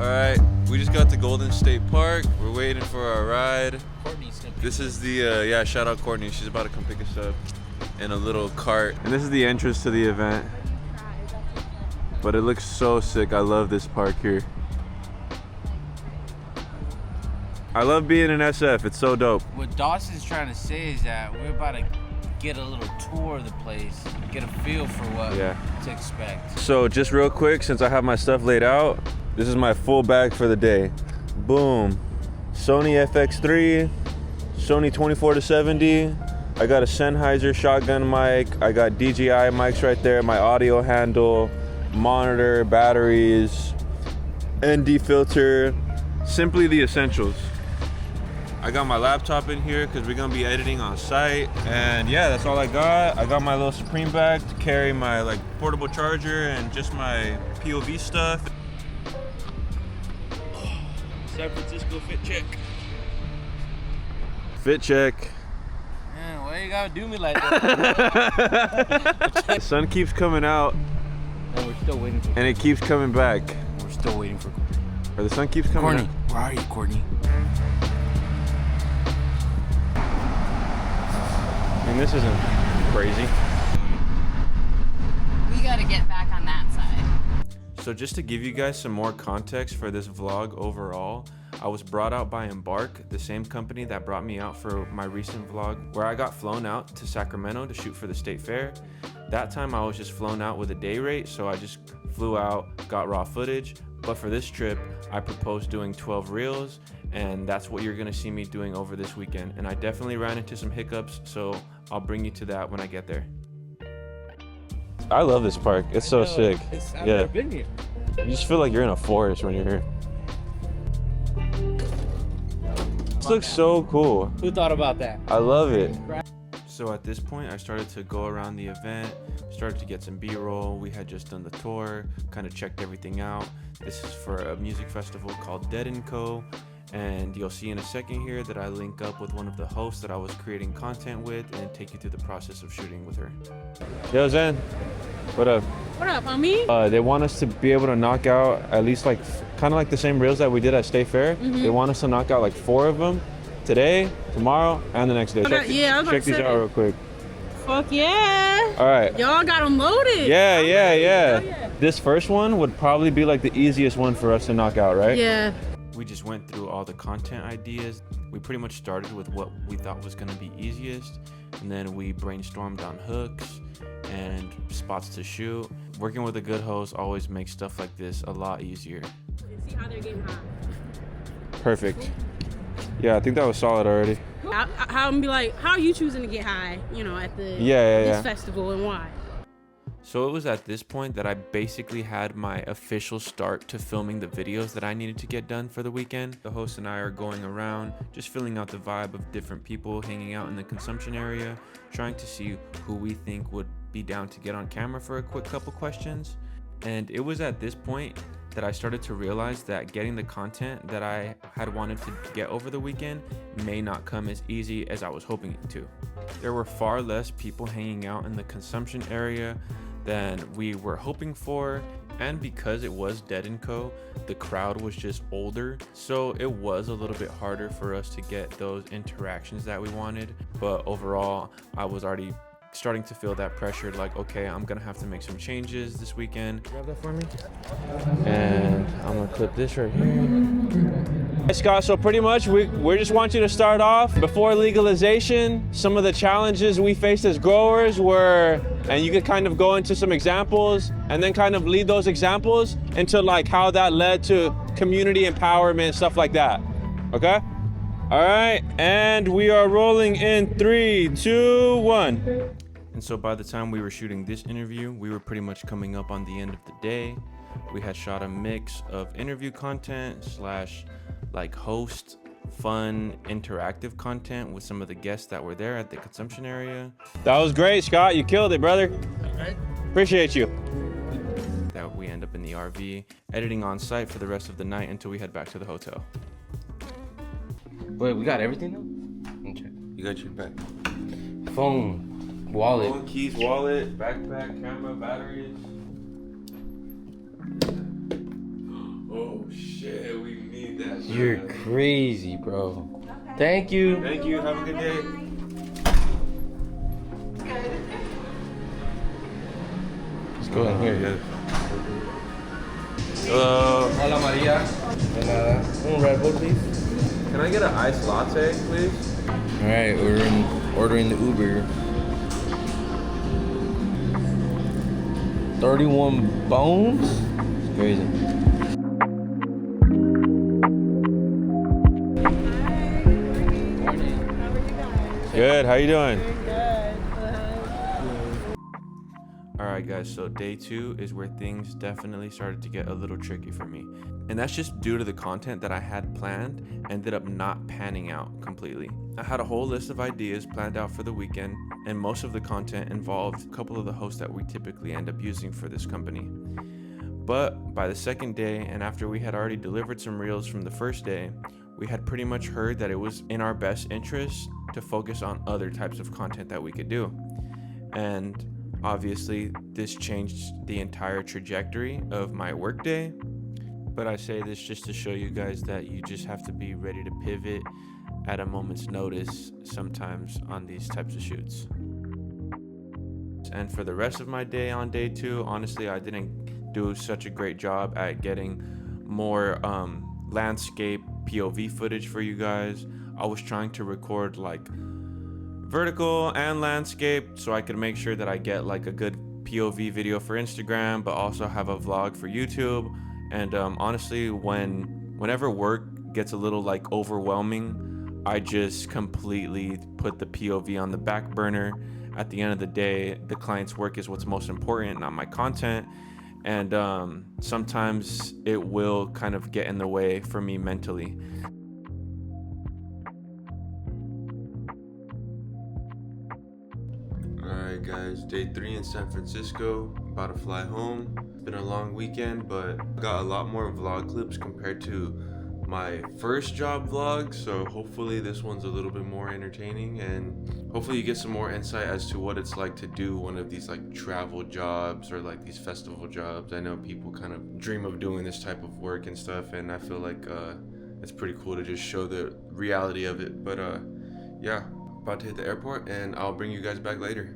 Alright, we just got to Golden State Park. We're waiting for our ride. This is the, yeah, shout out Courtney. She's about to come pick us up in a little cart. And this is the entrance to the event. But it looks so sick. I love this park here. I love being in SF. It's so dope. What Dawson's trying to say is that we're about to get a little tour of the place, get a feel for what to expect. So just real quick, since I have my stuff laid out, this is my full bag for the day. Boom. Sony FX3, Sony 24-70. I got a Sennheiser shotgun mic. I got DJI mics right there, my audio handle, monitor, batteries, ND filter, simply the essentials. I got my laptop in here because we're gonna be editing on site. And yeah, that's all I got. I got my little Supreme bag to carry my like portable charger and just my POV stuff. San Francisco fit check. Fit check. Man, why you gotta do me like that? The sun keeps coming out. And we're still waiting for And it keeps coming back. We're still waiting for Courtney. Or the sun keeps coming Courtney, out. where are you, Courtney? I mean, this isn't crazy. We gotta get back on that side. So just to give you guys some more context for this vlog overall, I was brought out by Embark, the same company that brought me out for my recent vlog, where I got flown out to Sacramento to shoot for the state fair. That time I was just flown out with a day rate, so I just flew out, got raw footage. But for this trip, I proposed doing 12 reels, and that's what you're gonna see me doing over this weekend. And I definitely ran into some hiccups, so I'll bring you to that when I get there. I love this park. It's so sick. I've never been here. You just feel like you're in a forest when you're here. This looks so cool. Who thought about that? I love it. So at this point, I started to go around the event, started to get some B-roll. We had just done the tour, kind of checked everything out. This is for a music festival called Dead & Co. And you'll see in a second here that I link up with one of the hosts that I was creating content with and take you through the process of shooting with her. Yo, Zen. What up? What up, homie? They want us to be able to knock out at least like, kind of like the same reels that we did at State Fair. They want us to knock out like 4 of them today, tomorrow, and the next day. Check these out real quick. Fuck yeah. All right. Y'all got them loaded. Yeah. This first one would probably be like the easiest one for us to knock out, right? Yeah. We just went through all the content ideas. We pretty much started with what we thought was gonna be easiest, and then we brainstormed on hooks and spots to shoot. Working with a good host always makes stuff like this a lot easier. See how they're getting hot. Perfect. Yeah, I think that was solid already. How be like, how are you choosing to get high, you know, at the this festival, and why? So it was at this point that I basically had my official start to filming the videos that I needed to get done for the weekend. The host and I are going around, just filling out the vibe of different people hanging out in the consumption area, trying to see who we think would be down to get on camera for a quick couple questions. And it was at this point that I started to realize that getting the content that I had wanted to get over the weekend may not come as easy as I was hoping it to. There were far less people hanging out in the consumption area than we were hoping for, and because it was Dead & Co, the crowd was just older, so it was a little bit harder for us to get those interactions that we wanted. But overall, I was already starting to feel that pressure, like, okay, I'm gonna have to make some changes this weekend. Grab that for me. And I'm gonna clip this right here. Hey Scott, so pretty much we just want you to start off before legalization. Some of the challenges we faced as growers were, and you could kind of go into some examples and then kind of lead those examples into like how that led to community empowerment, stuff like that. Okay? All right, and we are rolling in 3, 2, 1. And so by the time we were shooting this interview, we were pretty much coming up on the end of the day. We had shot a mix of interview content / like host fun interactive content with some of the guests that were there at the consumption area. That was great, Scott. You killed it, brother. Right. Appreciate you. That we end up in the RV, editing on site for the rest of the night until we head back to the hotel. Wait, we got everything though? Okay. You got your back. Phone, wallet. Phone, keys, wallet, backpack, camera, batteries. Oh shit, we need that. You're crazy, bro. Thank you. Thank you. Have a good day. Let's go in here. Yeah. Hello. Hola Maria. And un Red Bull, please. Can I get an iced latte, please? All right, ordering the Uber. 31 bones? It's crazy. Good. How you doing? Good. Alright guys, so day 2 is where things definitely started to get a little tricky for me. And that's just due to the content that I had planned ended up not panning out completely. I had a whole list of ideas planned out for the weekend, and most of the content involved a couple of the hosts that we typically end up using for this company. But by the second day, and after we had already delivered some reels from the first day, we had pretty much heard that it was in our best interest to focus on other types of content that we could do. And obviously, this changed the entire trajectory of my workday. But I say this just to show you guys that you just have to be ready to pivot at a moment's notice sometimes on these types of shoots. And for the rest of my day on day 2, honestly, I didn't do such a great job at getting more landscape POV footage for you guys. I was trying to record like vertical and landscape so I could make sure that I get like a good POV video for Instagram, but also have a vlog for YouTube. And honestly, whenever work gets a little like overwhelming, I just completely put the POV on the back burner. At the end of the day, the client's work is what's most important, not my content. And sometimes it will kind of get in the way for me mentally. Alright guys, day 3 in San Francisco, about to fly home. It's been a long weekend, but I got a lot more vlog clips compared to my first job vlog, so hopefully this one's a little bit more entertaining, and hopefully you get some more insight as to what it's like to do one of these like travel jobs or like these festival jobs. I know people kind of dream of doing this type of work and stuff, and I feel like it's pretty cool to just show the reality of it. But yeah, about to hit the airport, and I'll bring you guys back later.